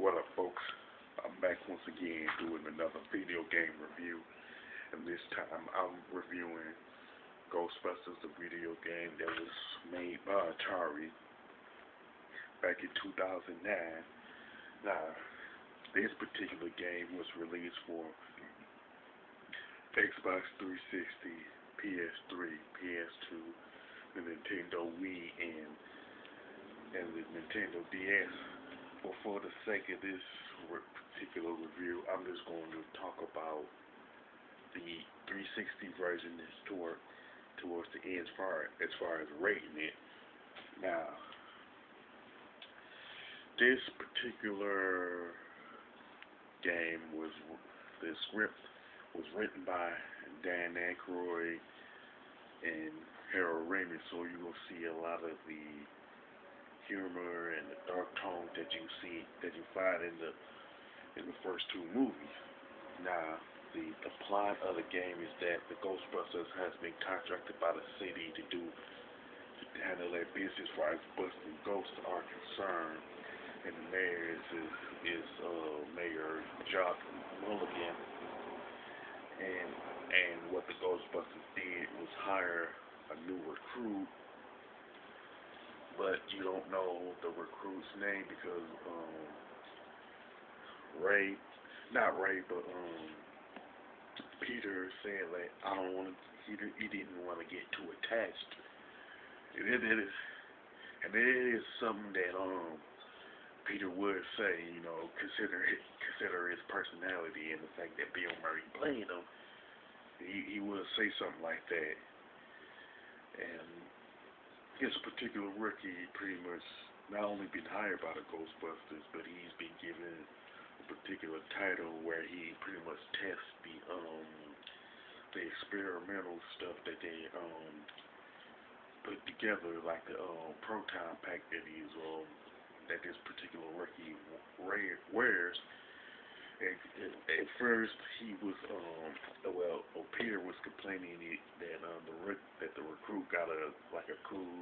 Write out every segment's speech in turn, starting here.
What up, folks? I'm back once again doing another video game review, and this time I'm reviewing Ghostbusters, the video game that was made by Atari back in 2009. Now, this particular game was released for Xbox 360, PS3, PS2, the Nintendo Wii, and the Nintendo DS. But for the sake of this particular review, I'm just going to talk about the 360 version that's towards the end as far as rating it. Now, this particular game the script was written by Dan Aykroyd and Harold Ramis, so you will see a lot of the humor and the dark tone that you find in the first two movies. Now, the plot of the game is that the Ghostbusters has been contracted by the city to handle their business as far as busting ghosts are concerned, and the mayor is Mayor Jock Mulligan, and what the Ghostbusters did was hire a new recruit. But you don't know the recruit's name because Peter said that he didn't want to get too attached. It is something that Peter would say, consider his personality and the fact that Bill Murray played him. He would say something like that, and this particular rookie pretty much not only been hired by the Ghostbusters, but he's been given a particular title where he pretty much tests the experimental stuff that they put together, like the proton pack that this particular rookie wears. At first, he was Peter was complaining that the recruit got a cool,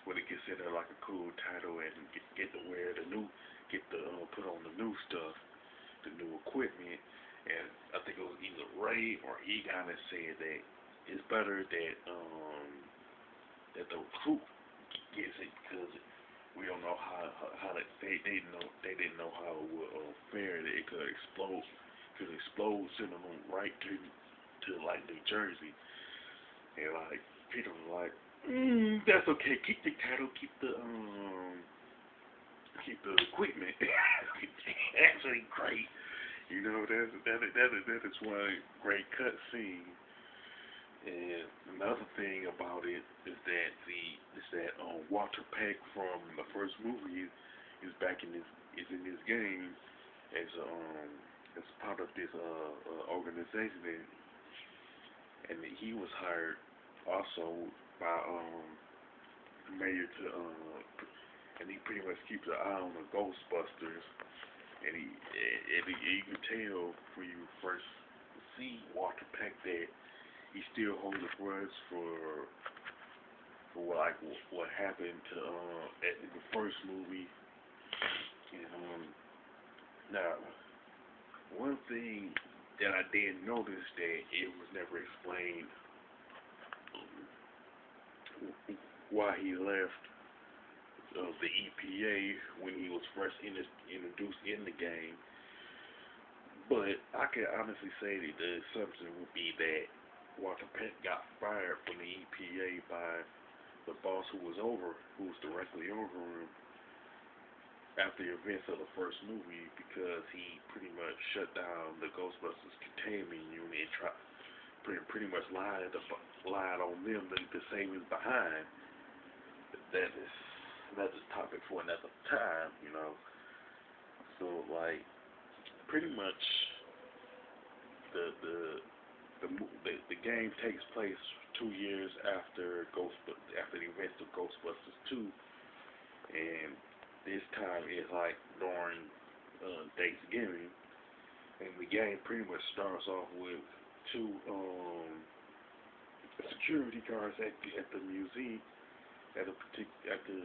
what he considered like a cool title, and get to wear put on the new stuff, the new equipment. And I think it was either Ray or Egon that said that it's better that the recruit gets it, because we don't know how that they didn't know how it would fare. That it could explode, sending them right to like New Jersey. And like Peter was like, that's okay. Keep the title, keep the equipment. Actually, great. That is one great cut scene. And another thing about it is that Walter Peck from the first movie is back in this game as part of this organization, and he was hired also by the mayor and he pretty much keeps an eye on the Ghostbusters, and you can tell when you first see Walter Peck that he still holds a grudge for what happened to in the first movie. And now, one thing that I did notice that it was never explained why he left the EPA when he was first introduced in the game. But I can honestly say that the assumption would be that Walter Peck got fired from the EPA by the boss who was directly over him after the events of the first movie, because he pretty much shut down the Ghostbusters containment unit and pretty much lied on them to save his behind. That's a topic for another time, So like, pretty much the game takes place 2 years after the events of Ghostbusters 2, and this time is like during Thanksgiving, and the game pretty much starts off with two security guards at the museum, at the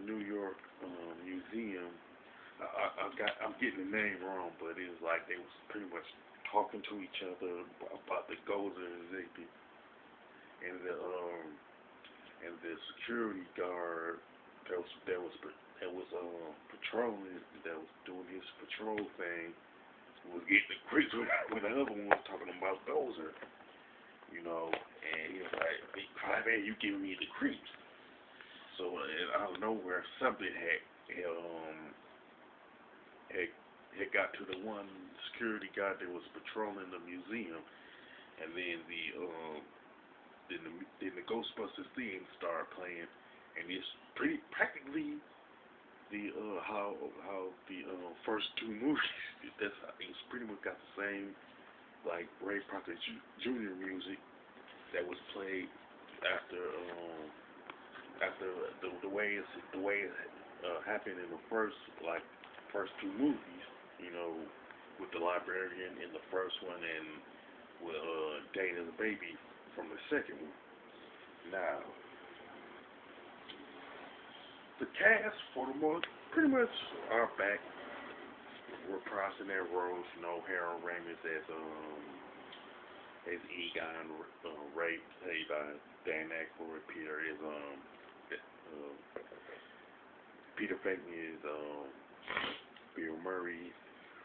New York museum, I'm getting the name wrong, but it was like they was pretty much talking to each other about the goals of the exhibit, and the security guard that was patrolling, that was doing his patrol thing, was getting the creeps when the other one was talking about Dozer, and he was like, "Hi man, you giving me the creeps." So out of nowhere, something had, had got to the one security guard that was patrolling the museum, and then the Ghostbusters theme started playing, and it's pretty practically the how the first two movies. It's pretty much got the same like Ray Parker Jr. music that was played after the way it happened in the first two movies. You know, with the librarian in the first one and with Dana the baby from the second one. Now, the cast for the most pretty much are back reprising their roles. Harold Ramis as Egon, Ray played by Dan Aykroyd. Peter Fagan is Bill Murray.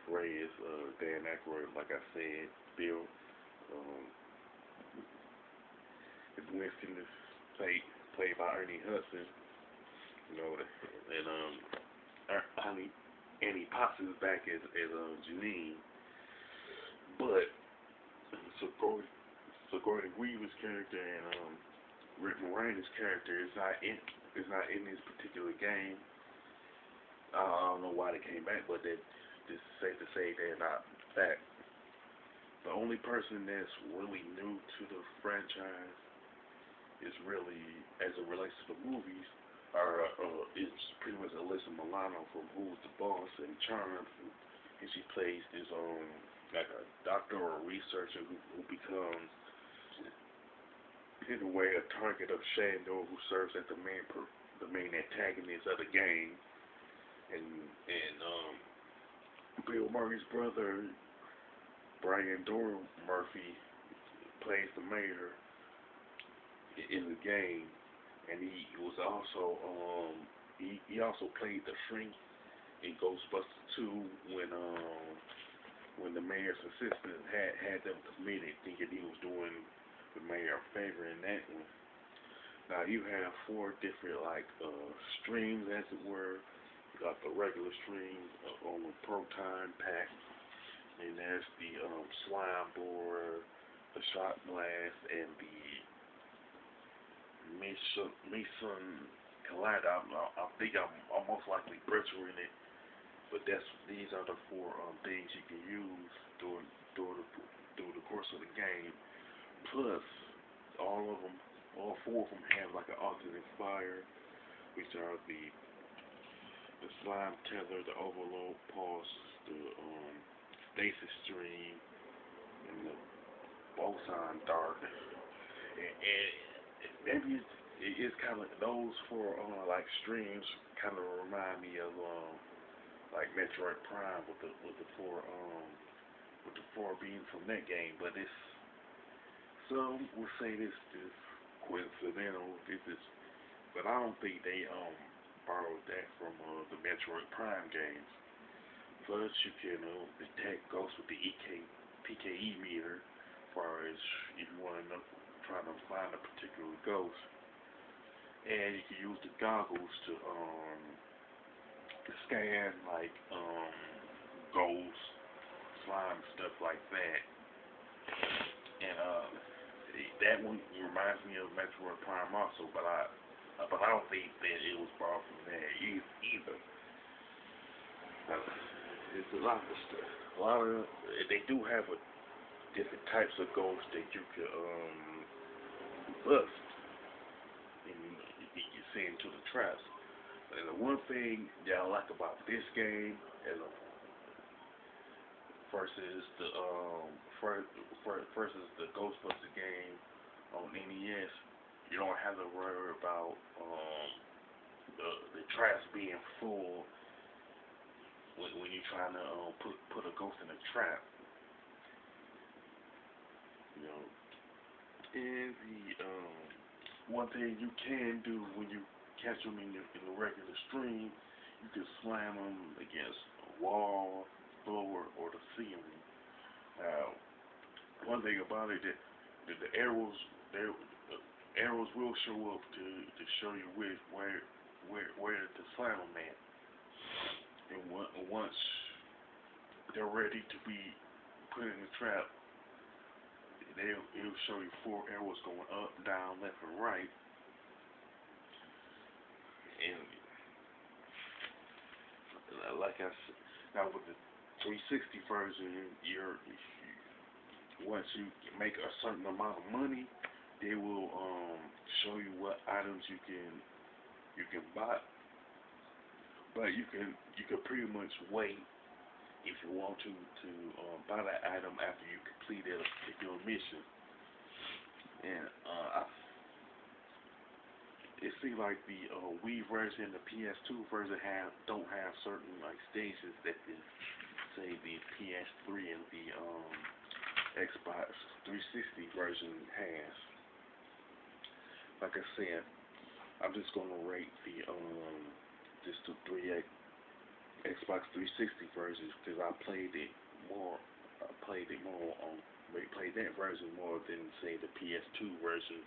Ray is Dan Aykroyd. Like I said, Bill. Um, Winston is played by Ernie Hudson. And Annie Potts is back as Janine, but Sigourney Weaver's character and Rick Moranis' character is not in this particular game. I don't know why they came back, but it's safe to say they're not back. The only person that's really new to the franchise is really, as it relates to the movies, it's pretty much Alyssa Milano from Who's the Boss and Charmed, and she plays this like a doctor or a researcher who becomes in a way a target of Shandor, who serves as the main antagonist of the game, and Bill Murray's brother Brian Doyle Murphy plays the mayor in the game, and he was also he also played the shrink in Ghostbusters 2 when the mayor's assistant had them committed, thinking he was doing the mayor a favor in that one. Now you have four different streams, as it were. You got the regular stream on the proton pack, and there's the slime bore, the shot blast, and the Mason Collider. I think I'm most likely butchering it, but these are the four things you can use during the course of the game. Plus, all four of them have like an alternate fire, which are the slime tether, the overload pulse, the stasis stream, and the boson dart. And maybe it's kind of those four streams kind of remind me of like Metroid Prime with the four beams from that game, but it's some will say this is coincidental. But I don't think they borrowed that from the Metroid Prime games. Plus, you can detect ghosts with the PKE meter, as far as if you want to try to find a particular ghost, and you can use the goggles to scan ghosts, slime, stuff like that. And that one reminds me of Metroid Prime also, but I don't think that it was borrowed from there either. It's a lot of stuff. They do have different types of ghosts that you could bust and you send to the traps. And the one thing that I like about this game versus the Ghostbusters game on NES, you don't have to worry about the traps being full you're trying to put a ghost in a trap, you know. And the one thing you can do when you catch them in the regular stream, you can slam them against a wall, floor, or the ceiling. Now, one thing about it that the arrows, the arrows will show up to show you where to slam them at. And once they're ready to be put in the trap, it'll show you 4 arrows going up, down, left, and right. And like I said, now with the 360 version, once you make a certain amount of money, they will show you what items you can buy. But you can pretty much wait if you want to buy that item after you completed a particular mission. And it seems like the Wii version and the PS2 version don't have certain like stages that the say the PS3 and the Xbox 360 version has. Like I said, I'm just gonna rate the the 3 Xbox 360 versions because I played it more. Played that version more than say the PS2 version,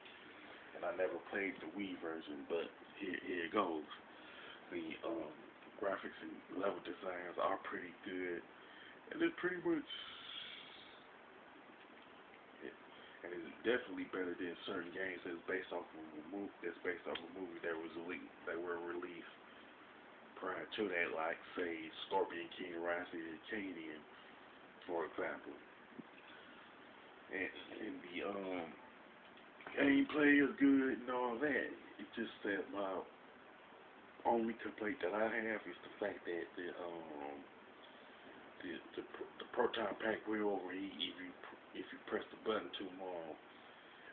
and I never played the Wii version. But here it goes. The graphics and level designs are pretty good, and it's pretty much, and it's definitely better than certain games that's based off of a movie that were released prior to that, like say Scorpion King, Rise of the Acadian, for example. And the gameplay is good and all that. It's just that my only complaint that I have is the fact that the proton pack will overheat if you press the button too long,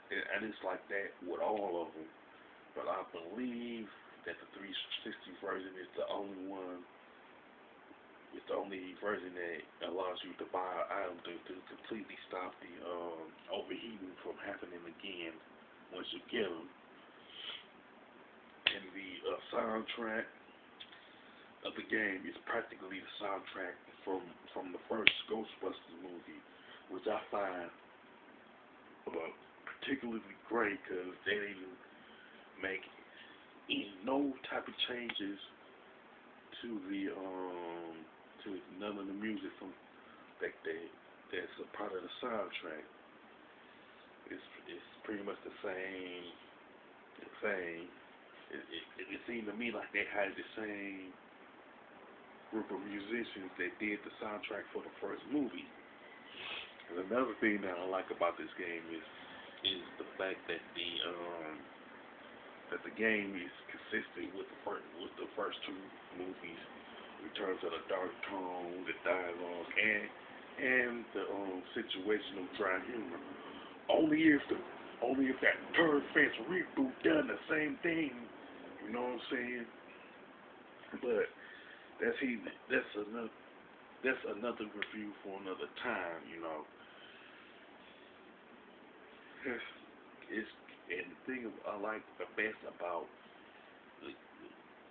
and it's like that with all of them. But I believe that the 360 version is the only one. It's the only version that allows you to buy an item to completely stop the overheating from happening again once you get them. And the soundtrack of the game is practically the soundtrack from the first Ghostbusters movie, which I find particularly great because they didn't make no type of changes to the to none of the music from that's a part of the soundtrack. It's pretty much the same. It seemed to me like they had the same group of musicians that did the soundtrack for the first movie. And another thing that I like about this game is the fact that the game is consistent with the first 2 movies in terms of the dark tone, the dialogue, and the situational dry humor. Only if that Turd Fest reboot done the same thing, you know what I'm saying? But that's another review for another time, you know. And the thing I like the best about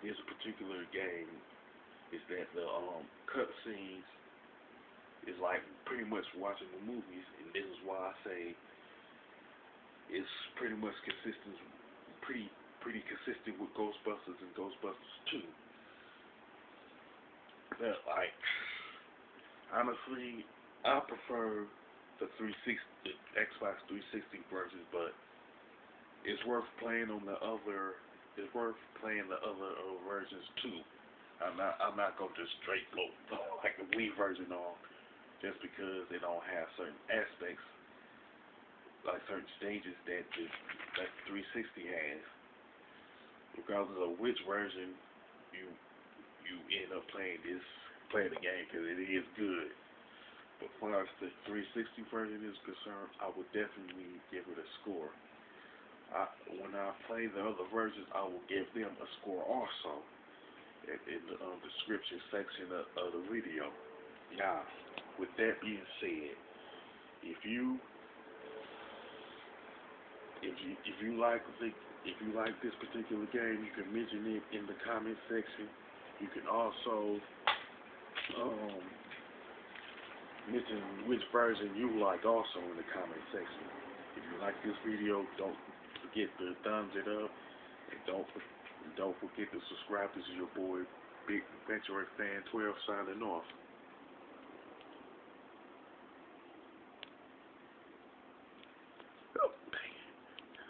this particular game is that the cutscenes is like pretty much watching the movies, and this is why I say it's pretty much pretty consistent with Ghostbusters and Ghostbusters 2. But like honestly, I prefer the Xbox 360 version, but it's worth playing on the other. It's worth playing the other versions too. I'm not gonna just straight blow like the Wii version on just because they don't have certain aspects, like certain stages that the 360 has. Regardless of which version you end up playing the game, because it is good. But as far as the 360 version is concerned, I would definitely give it a score. When I play the other versions, I will give them a score also. in the description section of the video. Now, with that being said, if you if you like this particular game, you can mention it in the comment section. You can also mention which version you like also in the comment section. If you like this video, don't forget to thumbs it up, and don't forget to subscribe. This is your boy Big Metroid Fan 12 signing off.